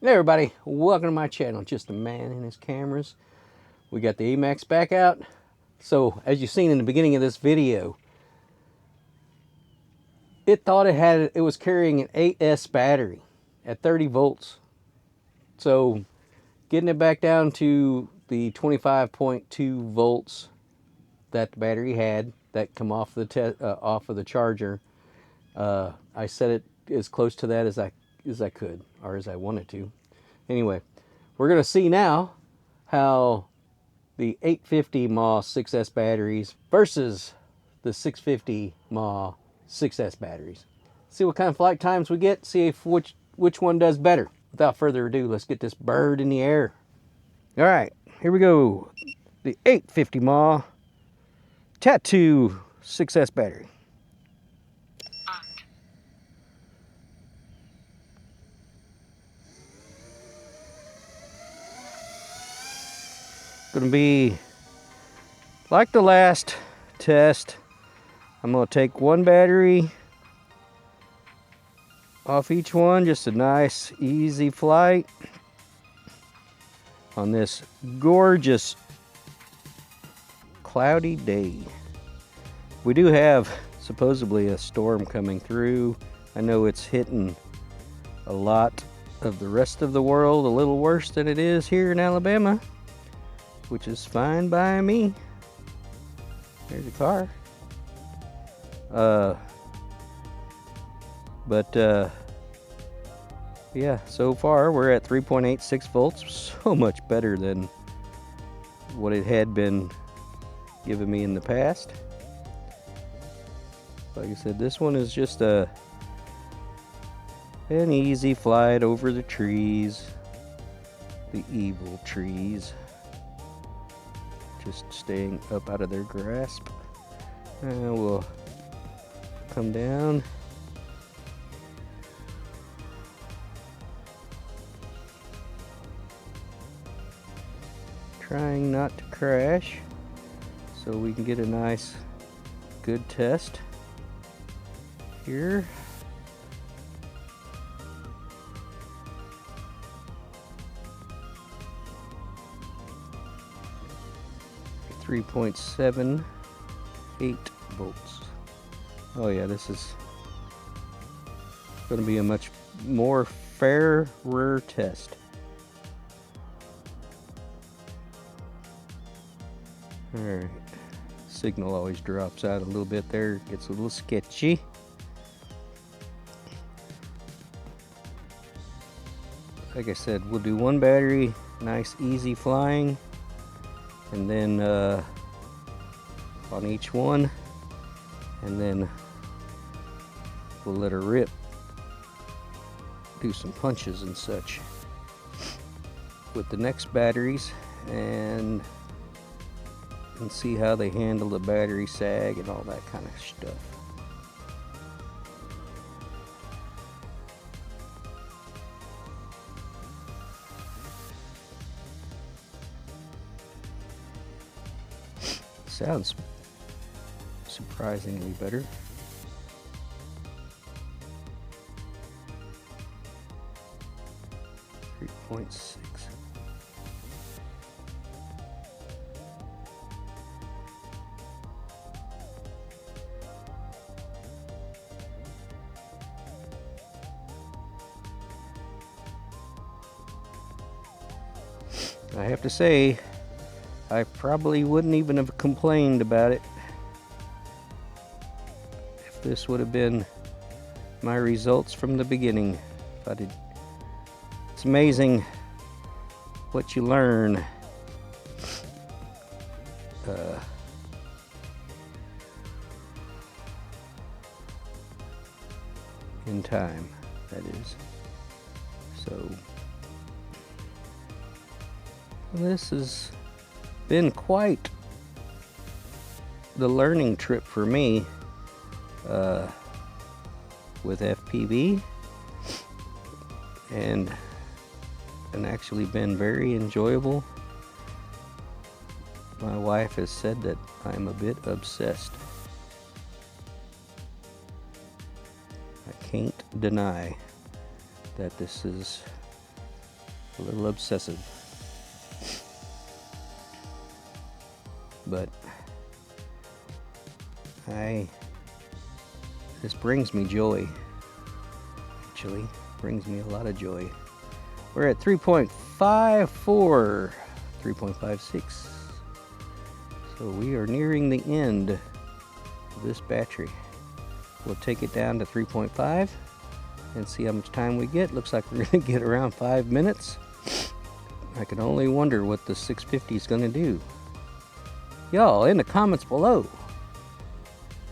Hey everybody, welcome to my channel, Just a Man and His Cameras. We got the Amax back out. So, as you've seen in the beginning of this video, it thought it was carrying an 8S battery at 30 volts. So, getting it back down to the 25.2 volts that the battery had that come off off of the charger, I set it as close to that as I could, or as I wanted to. Anyway, we're gonna see now how the 850 mAh 6S batteries versus the 650 mAh 6S batteries. See what kind of flight times we get, see if which one does better. Without further ado, let's get this bird in the air. All right, here we go. The 850 mAh Tattoo 6S battery. Gonna be like the last test. I'm gonna take one battery off each one, just a nice easy flight on this gorgeous cloudy day. We do have supposedly a storm coming through. I know it's hitting a lot of the rest of the world a little worse than it is here in Alabama, which is fine by me. There's a car. Yeah, so far we're at 3.86 volts, so much better than what it had been giving me in the past. Like I said, this one is just an easy flight over the trees, the evil trees, just staying up out of their grasp. And we'll come down. Trying not to crash so we can get a nice good test here. .78 volts. Oh yeah, this is going to be a much more fairer test. Alright, signal always drops out a little bit there, gets a little sketchy. Like I said, we'll do one battery, nice easy flying, and then on each one, and then we'll let her rip, do some punches and such with the next batteries, and see how they handle the battery sag and all that kind of stuff. Sounds surprisingly better. .6. I have to say, I probably wouldn't even have complained about it if this would have been my results from the beginning. It's amazing what you learn in time, that is. So this has been quite the learning trip for me with FPV, and actually been very enjoyable. My wife has said that I'm a bit obsessed. I can't deny that this is a little obsessive. But this brings me joy. Actually, brings me a lot of joy. We're at 3.54, 3.56. So we are nearing the end of this battery. We'll take it down to 3.5 and see how much time we get. Looks like we're gonna get around 5 minutes. I can only wonder what the 650 is gonna do. Y'all, in the comments below,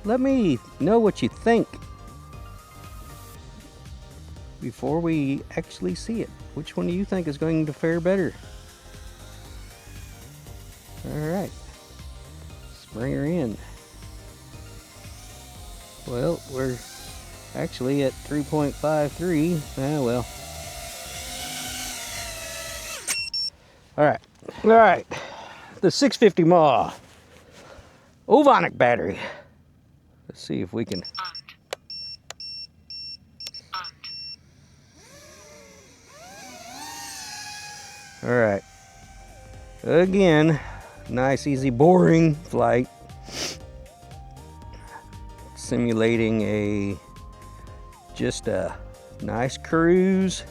let me know what you think before we actually see it. Which one do you think is going to fare better? Alright, let's bring her in. Well, we're actually at 3.53. Ah, well. Alright. The 650 mAh Ovonic battery. Let's see if we can. Alright. Again, nice, easy, boring flight. Simulating just a nice cruise.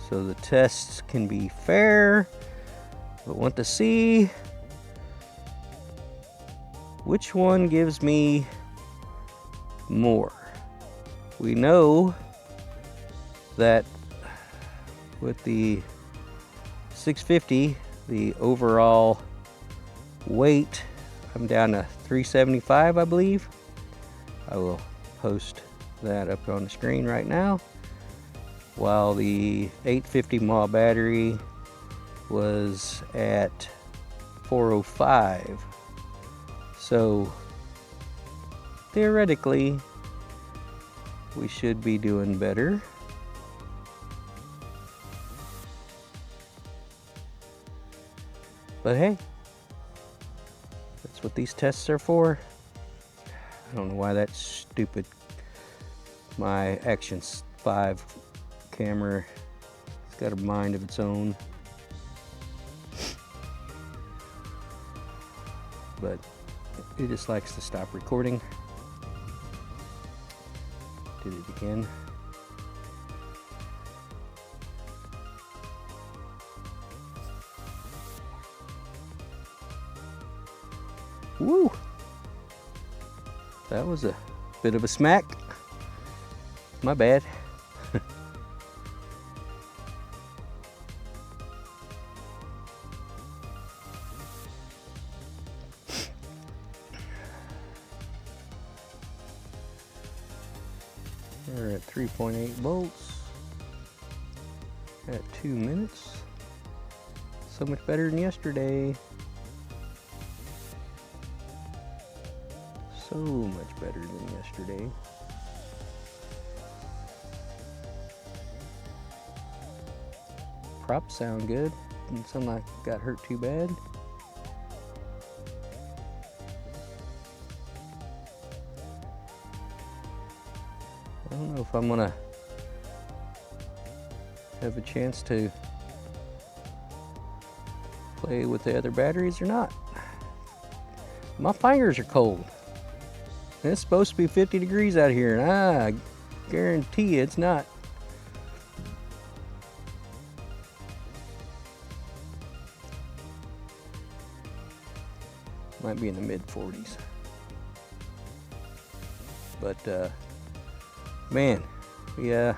So the tests can be fair, but want to see which one gives me more. We know that with the 650, the overall weight, I'm down to 375, I believe. I will post that up on the screen right now. While the 850 mAh battery was at 405. So theoretically, we should be doing better. But hey, that's what these tests are for. I don't know why that's stupid. My Action 5 camera, it's got a mind of its own. But it just likes to stop recording. Did it again. Woo! That was a bit of a smack. My bad. We're at 3.8 volts at 2 minutes. So much better than yesterday. So much better than yesterday. Props sound good. Didn't sound like it got hurt too bad. I don't know if I'm gonna have a chance to play with the other batteries or not. My fingers are cold. And it's supposed to be 50 degrees out here, and I guarantee you it's not. Might be in the mid 40s. But man, yeah,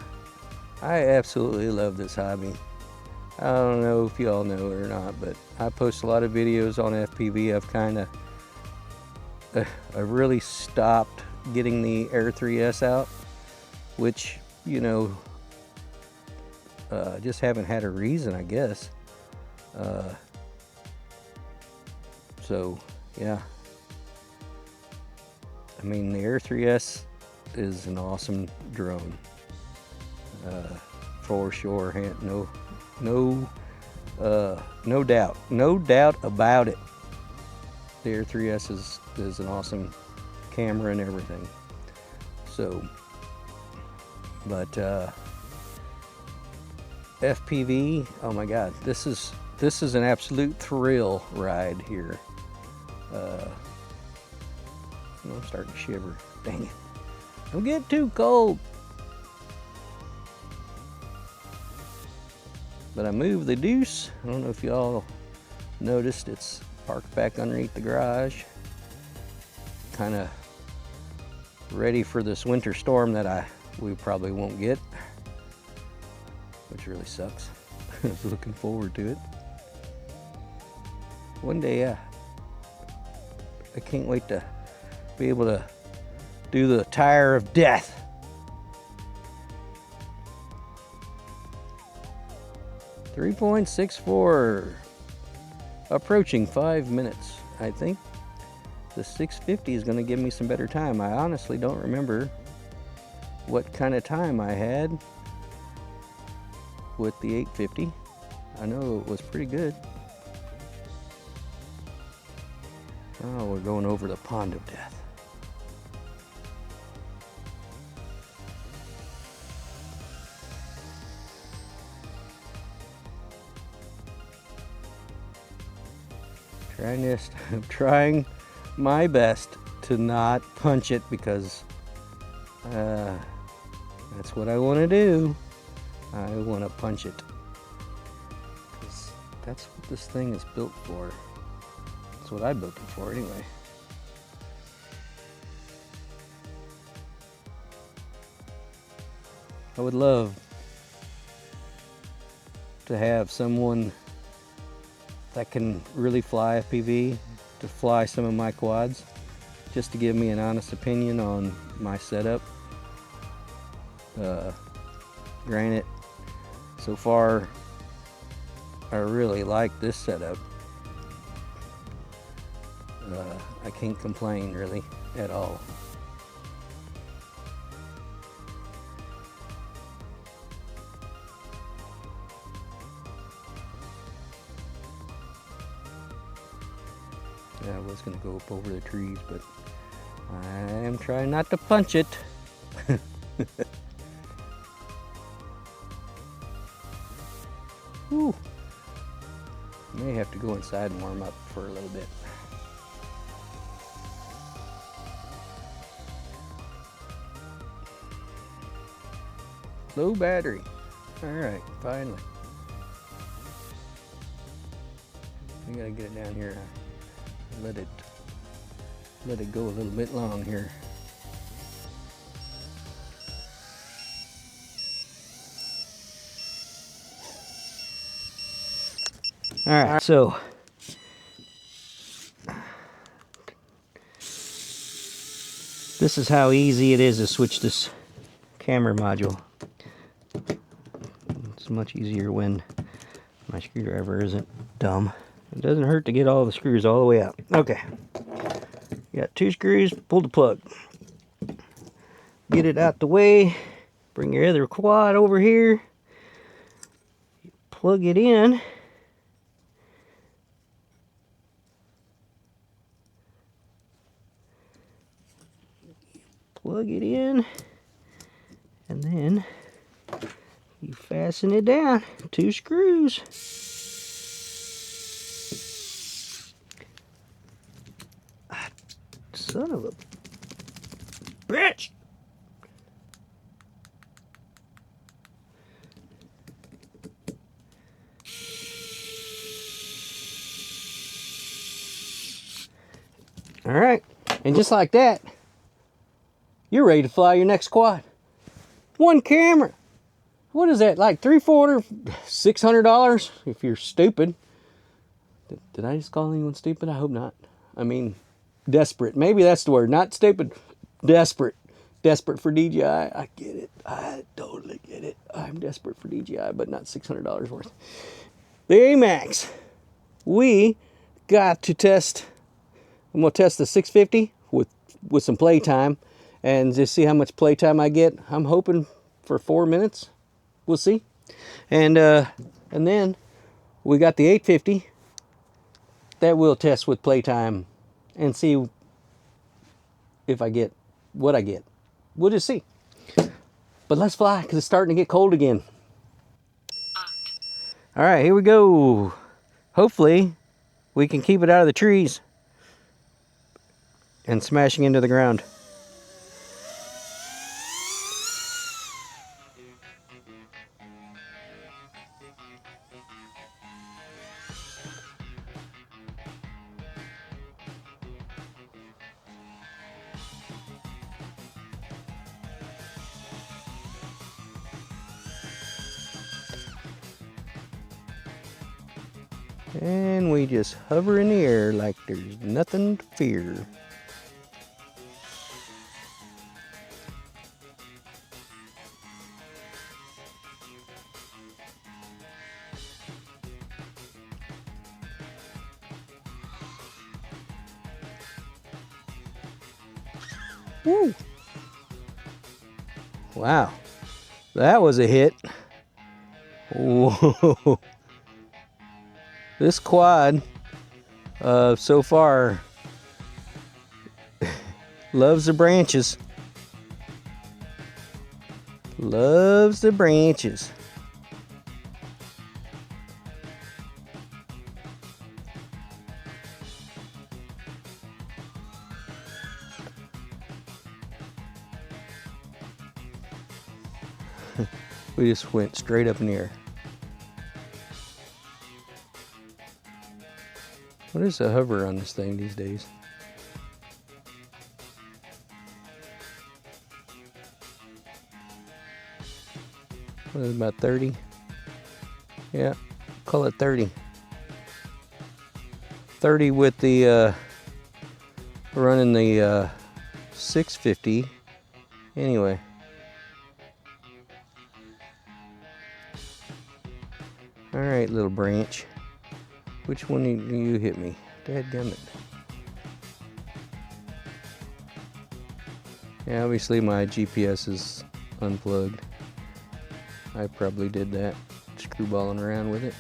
I absolutely love this hobby. I don't know if y'all know it or not, but I post a lot of videos on FPV. I really stopped getting the Air 3S out, which, you know, just haven't had a reason, I guess. So yeah, I mean, the Air 3S is an awesome drone, for sure. No doubt about it. The Air 3S is an awesome camera and everything. So, but FPV. Oh my God, this is an absolute thrill ride here. I'm starting to shiver. Dang it. I'm getting too cold. But I moved the Deuce. I don't know if y'all noticed, it's parked back underneath the garage. Kind of ready for this winter storm that we probably won't get, which really sucks. I was looking forward to it. One day, I can't wait to be able to do the tire of death. .64, approaching 5 minutes. I think the 650 is going to give me some better time. I honestly don't remember what kind of time I had with the 850. I know it was pretty good. Oh, we're going over the pond of death. I'm trying my best to not punch it because that's what I want to do. I want to punch it. That's what this thing is built for. That's what I built it for anyway. I would love to have someone that can really fly FPV to fly some of my quads, just to give me an honest opinion on my setup. Granted, so far I really like this setup. I can't complain really at all. I was going to go up over the trees, but I am trying not to punch it. Whew. May have to go inside and warm up for a little bit. Low battery. All right, finally. I gotta get it down here. Let it go a little bit long here. All right, so this is how easy it is to switch this camera module. It's much easier when my screwdriver isn't dumb. It doesn't hurt to get all the screws all the way out. Okay, you got 2 screws, pull the plug. Get it out the way, bring your other quad over here, plug it in. Plug it in, and then you fasten it down. 2 screws. Son of a bitch! All right, and just like that, you're ready to fly your next quad. 1 camera. What is that, like $300, $600 if you're stupid? Did I just call anyone stupid? I hope not. I mean, desperate. Maybe that's the word. Not stupid. Desperate. Desperate for DJI. I get it. I totally get it. I'm desperate for DJI, but not $600 worth. The Amax. We got to test. I'm going to test the 650 with some playtime and just see how much playtime I get. I'm hoping for 4 minutes. We'll see. And then we got the 850 that we'll test with playtime and see if I get what I get. We'll just see. But let's fly because it's starting to get cold again. All right, here we go. Hopefully, we can keep it out of the trees and smashing into the ground. And we just hover in the air like there's nothing to fear. Woo! Wow, that was a hit. Whoa! This quad, so far, loves the branches. Loves the branches. We just went straight up in the air. What is the hover on this thing these days? What is it, about 30? Yeah, call it 30. 30 with the running the 650 anyway. All right, little branch. Which one do you hit me? Dadgummit. Yeah, obviously my GPS is unplugged. I probably did that, screwballing around with it.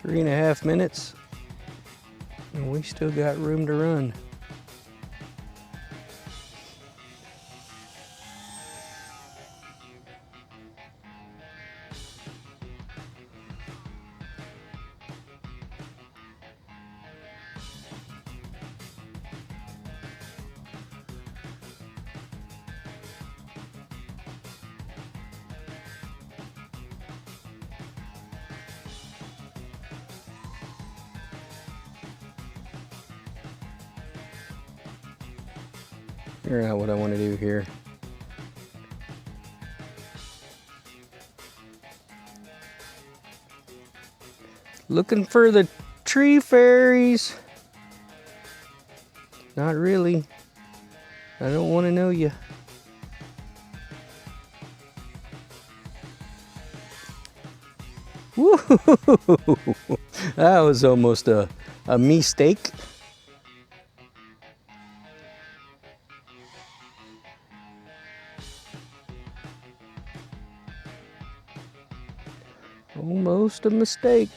Three and a half minutes, and we still got room to run. Figure out what I want to do here. Looking for the tree fairies. Not really. I don't want to know you. Woo! That was almost a mistake. Almost a mistake.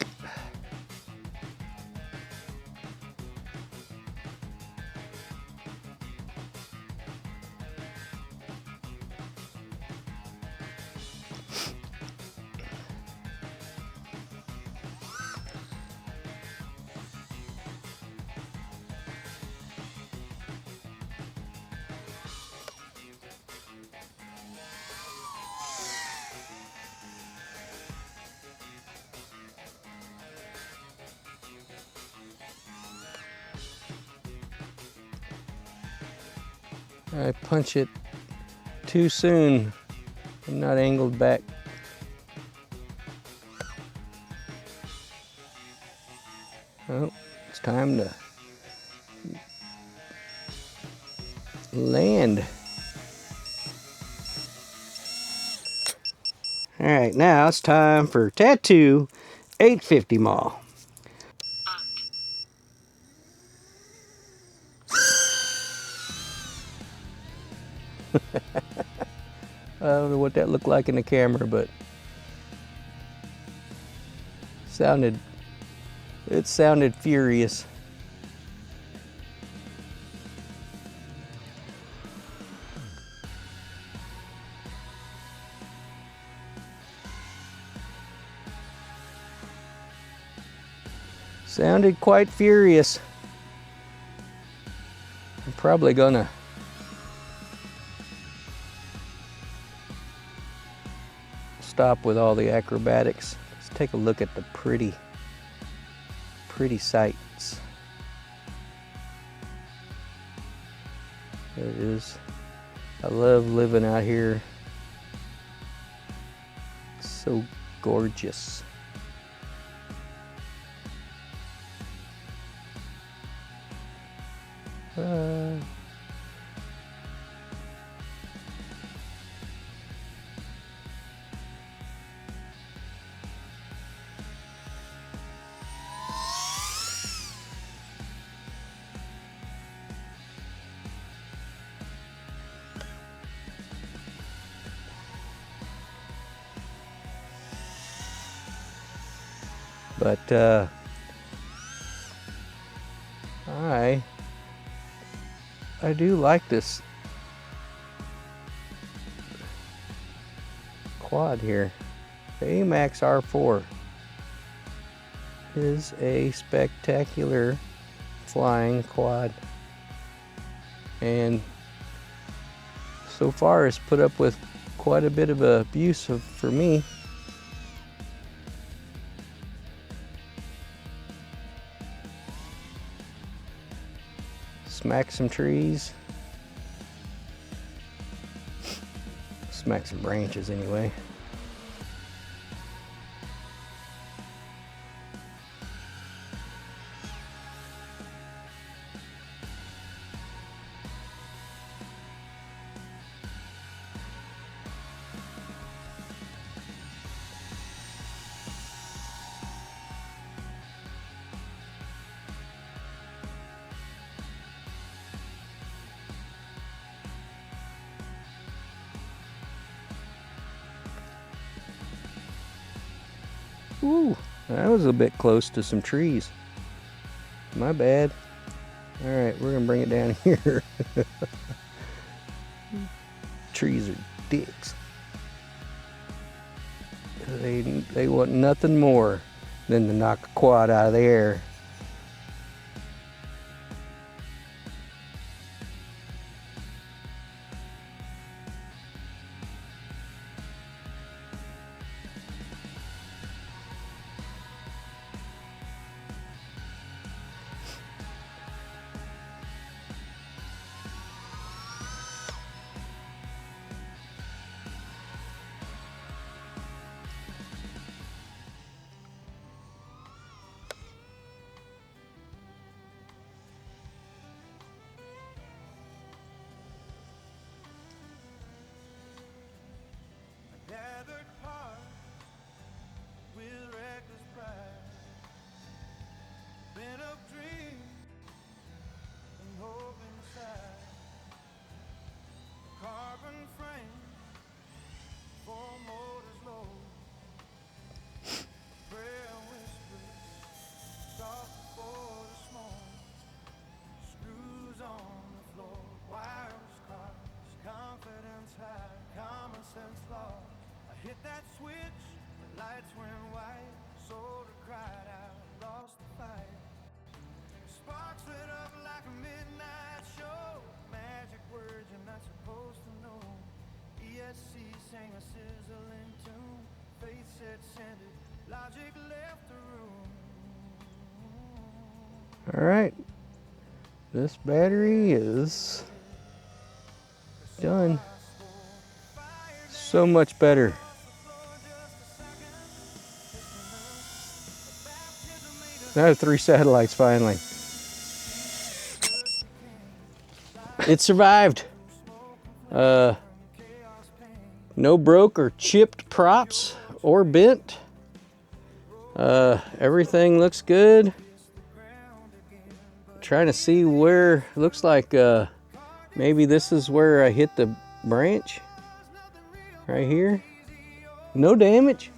I punch it too soon. I'm not angled back. Oh, it's time to land. All right, now it's time for tattoo 850 maul. I don't know what that looked like in the camera, but it sounded furious. Sounded quite furious. I'm probably gonna stop with all the acrobatics. Let's take a look at the pretty sights. There it is. I love living out here. It's so gorgeous. But I do like this quad here. The Amax R4 is a spectacular flying quad, and so far has put up with quite a bit of abuse for me. Smack some trees. Smack some branches anyway. Ooh, that was a bit close to some trees. My bad. All right, we're gonna bring it down here. Trees are dicks. They want nothing more than to knock a quad out of the air. Gathered heart with reckless pride, bent of dreams and hope inside, carbon frame for motors low, prayer whispers soft before the smoke, screws on the floor, wires crossed, confidence high, common sense lost. I hit that switch, the lights went white, shoulder cried out, lost the fight. Sparks lit up like a midnight show, magic words you're not supposed to know. ESC sang a sizzling tune, faith said send it, logic left the room. All right, this battery is done. So much better. I have 3 satellites finally. It survived. No broke or chipped props or bent. Everything looks good. Trying to see where, looks like maybe this is where I hit the branch. Right here. No damage.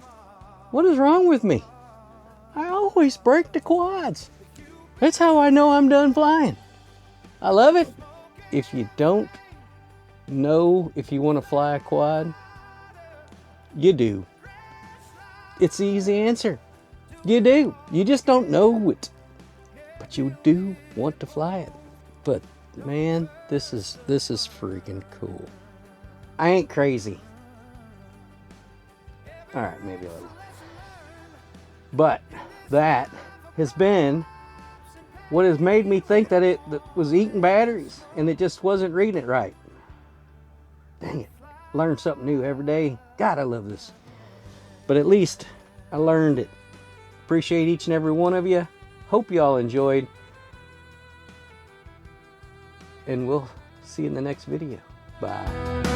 What is wrong with me? I always break the quads. That's how I know I'm done flying. I love it. If you don't know if you want to fly a quad, you do. It's the easy answer. You do. You just don't know it. But you do want to fly it. But man, this is freaking cool. I ain't crazy. All right, maybe a little. But that has been what has made me think that it was eating batteries and it just wasn't reading it right. Dang it. Learn something new every day. God, I love this. But at least I learned it. Appreciate each and every one of you. Hope you all enjoyed. And we'll see you in the next video. Bye.